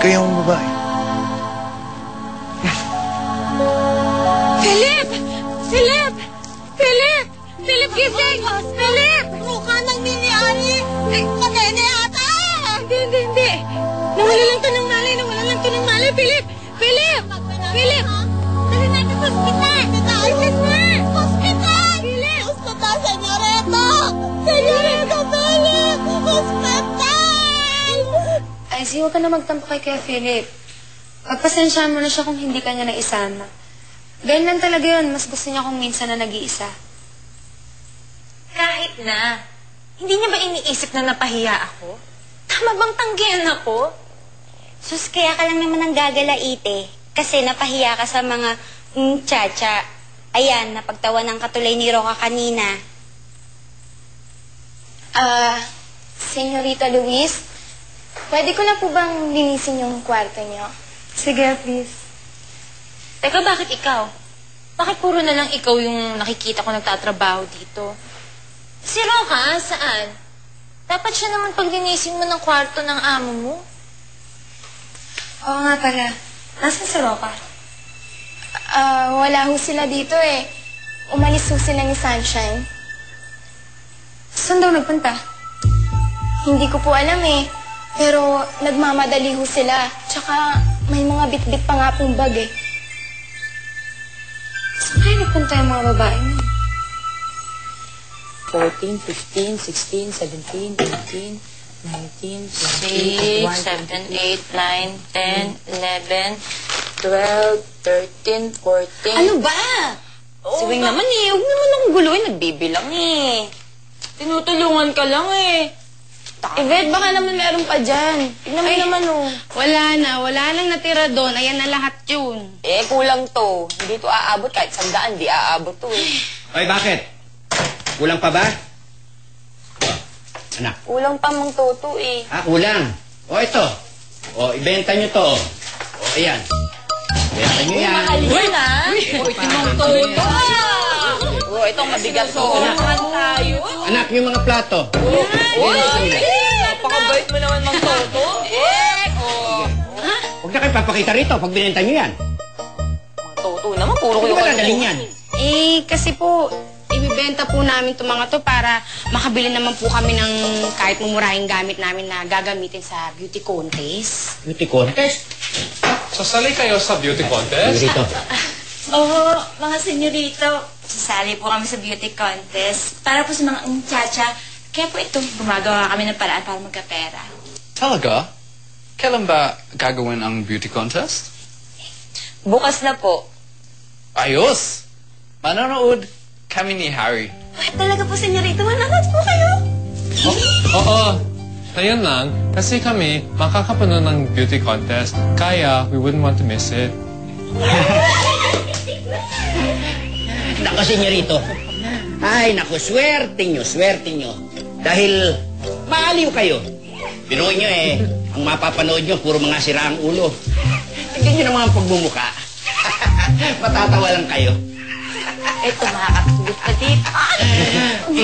kayong babae. Philip! Philip! Philip! Philip, gising! Philip! Mukha ng mini-ani! Kanene ata! Hindi. Nawala lang to ng malay, Philip! Philip! Philip! Dali natin sa hospital! Hospital! Philip! Hospital, senyorito! Senyorito, Philip! Hospital! Ay, huwag ka na magtampo kay Kuya Philip. Pagpasensyahan mo na siya kung hindi ka niya naisama. Ganyan lang talaga yun. Mas gusto niya kung minsan na nag-iisa. Kahit na. Hindi niya ba iniisip na napahiya ako? Tama bang tanggihan ako? Sus, kaya ka lang naman ang gagalaite. Kasi napahiya ka sa mga chacha. Ayan, napagtawa ng katulay ni Roca kanina. Senyorita Luis, pwede ko na po bang linisin yung kwarto niyo? Sige, please. Teka, bakit ikaw? Bakit puro na lang ikaw yung nakikita ko nagtatrabaho dito? Si Roca, saan? Dapat siya naman paglinisin mo ng kwarto ng amo mo. Oo nga pala. Nasaan si Roca? Wala ho sila dito eh. Umalis ho sila ni Sunshine. Saan daw nagpunta? Hindi ko po alam eh. Pero nagmamadali ho sila. Tsaka may mga bit-bit pa nga pong bag eh. Saan kayo nagpunta yung mga babae mo? 14, 15, 16, 17, 18, 19, 20, 21, 7, 8, 9, 10, 11, 12, 13, 14. Ano ba? Si Wing naman eh. Huwag naman akong guluhin. Nagbibilang eh. Tinutulungan ka lang eh. Yvette, baka naman meron pa dyan. Tignan mo naman oh. Wala nang natira doon. Ayan na lahat yun. Eh, kulang to. Hindi to aabot. Kahit 100, di aabot to eh. Ay, bakit? Kulang pa ba? Anak. Kulang pa mong toto eh. Kulang. O, ito. O, ibenta nyo to. O, ayan. Ibenta nyo yan. Mahal yun ah. Uy, tinong toto ah. O, itong mabigat to. Tayo. Anak, yung mga plato. Uy, napakabait mo naman mang toto. Huwag na kayo papakita rito pag binenta nyo yan. Mga toto naman, puro ko Huwag yung ba nadaling yan? Kasi po, ibibenta po namin itong mga to para makabili naman po kami ng kahit mumurahing gamit namin na gagamitin sa beauty contest. Beauty contest? Sasali kayo sa beauty contest? Dito. Oo, mga senyorito. Sasali po kami sa beauty contest. Para po sa mga chacha. Kaya po ito, gumagawa kami ng paraan para magkapera. Talaga? Kailan ba gagawin ang beauty contest? Bukas na po. Ayos! Manonood kami ni Harry. Ay, talaga po, senyorito. Manonood po kayo. Oo. Ayun lang, kasi kami makakapanood ng beauty contest, kaya we wouldn't want to miss it. Nako, senyorito. Ay, naku, swerte nyo. Dahil maaliw kayo. Biruin nyo eh, ang mapapanood nyo, puro mga siraang ulo. Tignan nyo naman ang pagmumuka. Matatawa lang kayo. Ito, makakatulog ka dito.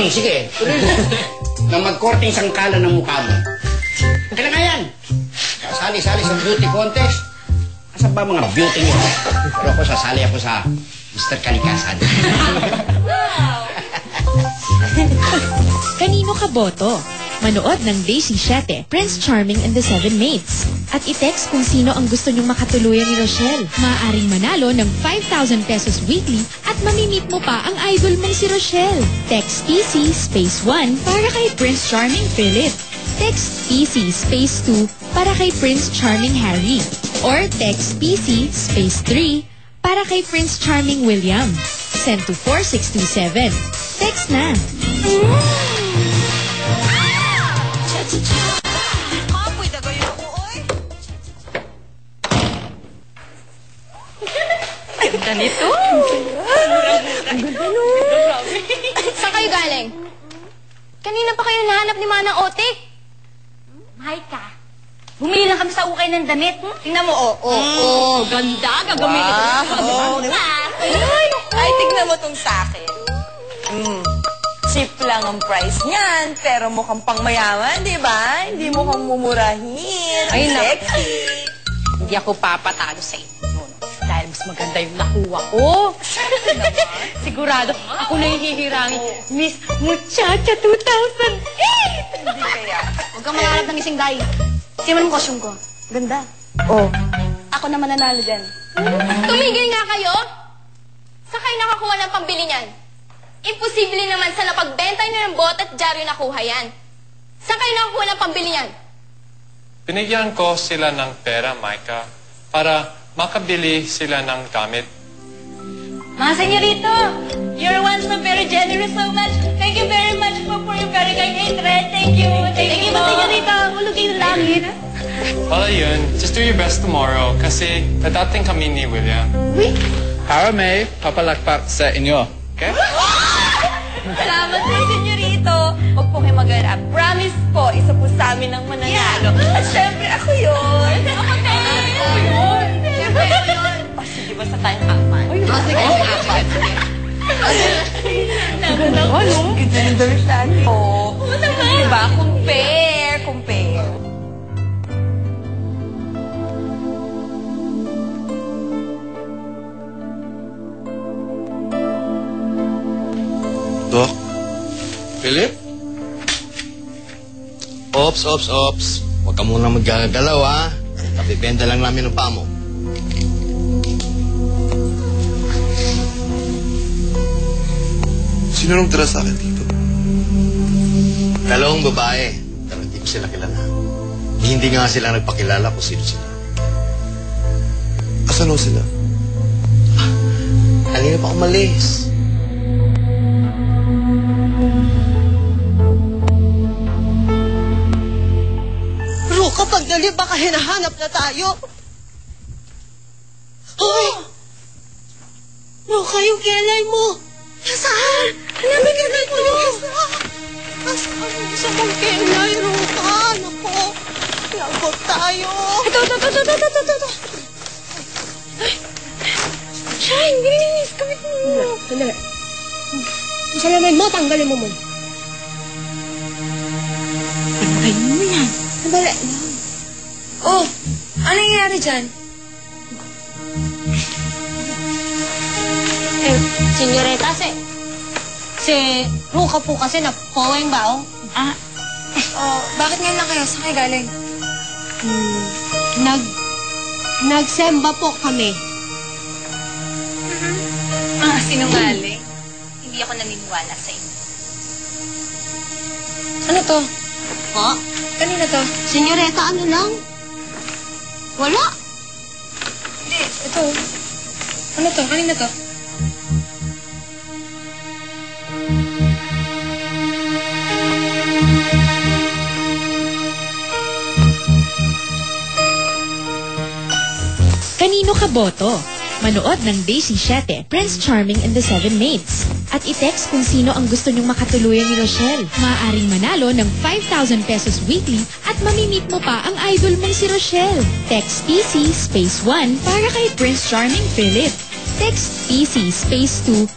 Sige, tuloy mo. Na magkorting sangkalan ng mukha mo. Kailan nga yan? Sasali-sali sa beauty contest. Asan ba mga beauty nyo? Pero ako, sasali ako sa Mr. Kalikasan. Kanino ka boto? Manood ng Daisy 7, Prince Charming and the Seven Maids. At i-text kung sino ang gusto nyong makatuluyan ni Rochelle. Maaaring manalo ng 5,000 pesos weekly at mamimit mo pa ang idol mong si Rochelle. Text PC space 1 para kay Prince Charming Philip. Text PC space 2 para kay Prince Charming Harry. Or text PC space 3 para kay Prince Charming William. Send to 4627. Text na! Ganda nito. Ang ganda nun. Saan kayo galing? Kanina pa kayo nahanap ni Manang Otik. Maika, bumili lang kami sa ukay ng damit. Tingnan mo, Ganda. Gagamitin ko. Ay, tignan mo tong sa akin. Cheap lang ang price niyan, pero mukhang pangmayaman, di ba? Hindi mukhang mumurahin. Ay, sexy. hindi ako papatalo sa inyo. Dahil mas maganda yung nakuha ko. Sigurado, ako na yung hihirangin. Miss Muchacha 2008! Hindi kaya. Huwag kang mangarap ng isang day. Sino mo costume ko? Ganda. Oh. Ako na mananalo dyan. Tumigil nga kayo! Saan kayo nakakuha ng pambili niyan? Imposible naman sa napagbenta niyo ng bot at dyaryo nakuha yan. Saan kayo nakakuha ng pambili niyan? Binigyan ko sila ng pera, Micah, para makabili sila ng gamit. Mga senyorito, you're once so very generous so much. Thank you very much for your very kind hatred. Thank you. Thank you, mga senyorito. Ulog kayo ng langit. Well, yun, just do your best tomorrow kasi dadating kami ni William. Para may papalakpak sa inyo. Okay? Salamat po, senyorito. Huwag po kayo mag-alala. Promise po, isa po sa amin ang mananalo. At syempre, ako yun. Ako din. Ako yun. Syempre, ako yun. O, sige, basta tayong kapan. O, sige, kapan. Ganda ng damit natin. Oo naman. Diba? Compare. Dok? Philip? Ops. Huwag ka muna magagalaw, ha? Kapibenta lang namin ng pamo. Sino nang tira sa akin dito? Dalawang babae, pero hindi ko sila kilala. Hindi nga sila nagpakilala kung sino sila. Asan ho sila? Kanina pa umalis. Kapag dali, baka hinahanap na tayo. Hoy! Roka, yung kelay mo. Nasaan? Hanapin kelay mo yung isa. Nasaan yung isa mong kelay, Roka? Naku, lagot tayo. Ito. Ay! Shine, bilis, kamit mo. Sandali. Yung salamin mo, tanggalin mo muna. Pagpakainin mo yan. Sandali. Oh, ano nangyayari dyan? Senyorita, si Ruka po kasi na-powing ba? Bakit ngayon lang kayo? Saan kayo galing? Nagsemba po kami. Sinungaling. Hindi ako naniniwala sa inyo. Ano to? Po? Kanina to? Senyoreta, ano lang? Wala. Ito. Ano to? Kanina to? Kanino ka boto? Manood ng Daisy 7, Prince Charming and the Seven Maids. At i-text kung sino ang gusto nyong makatuluyan ni Rochelle. Maaaring manalo ng 5,000 pesos weekly at mamimit mo pa ang idol mong si Rochelle. Text PC space 1 para kay Prince Charming Philip. Text PC space 2